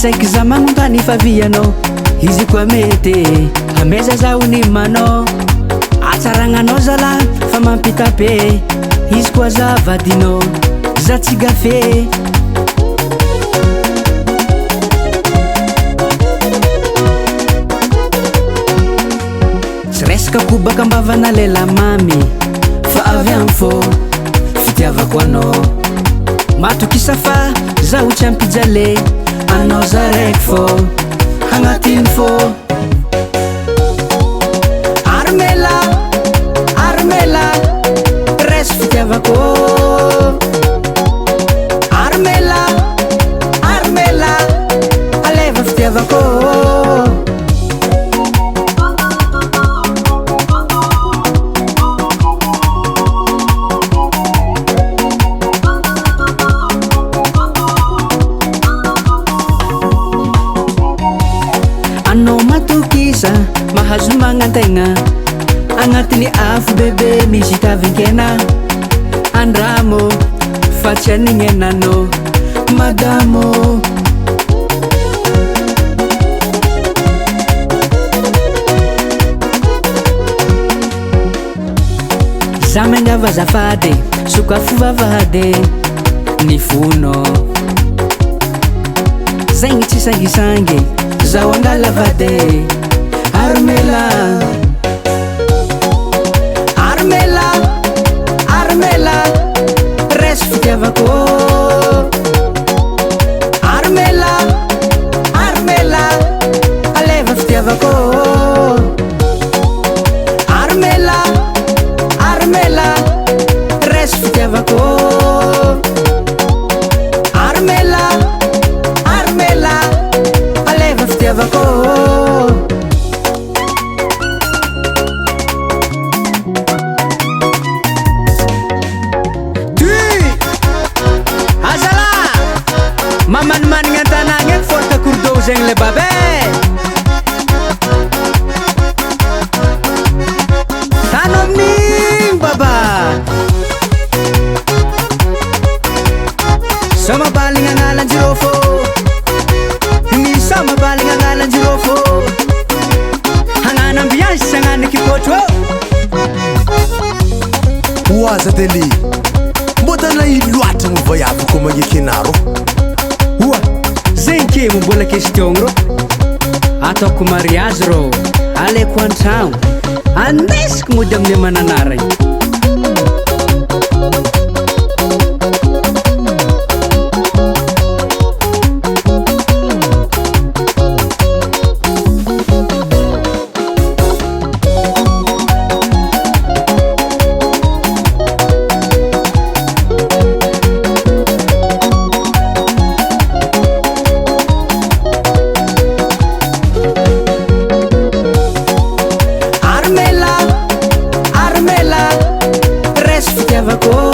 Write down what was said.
tsaiky za manontany favianao izy koa mety ameza zaho nimanao atsaragnanao zala fa mampitape izy koa za vadinao za tsy gafe tsy resaka kobaka ambavana lela mamy fa avy am fô fitiavako anao matokisa fa zaho tsy ampijale anao za raiky fô agnatiny fô armela armela resy fitiavako armela armela aleva fitiavako anao matokisa mahazo magnategna agnatiny afo bebe misy tavinkena andramo fa tsy anignenanao madamo za mangava zafady sokafo vavady ny fonao zaigny tsy sangisangy zaho angalavade armela armela armela resy fitiavako armela armela aleva fitiavako armela armela resy fitiavako armela armela aleva fitiavako mamanimanigny an-tanagna eky fôraka kourdô zegny le babe tano amin'igny baba sa mabaligny agnalan-jirô fô misa mabaligny agnalan-jirô fô hagnano ambiance sy hagnano ekipôtro oaza dely mbô tana iloatra gny voyavako magneky anaro oa zegny ke mo mbola question rô ataoko mariage rô aleko an-tragno andesiko mody amin'ny amananara igny armela armela resy fitiavako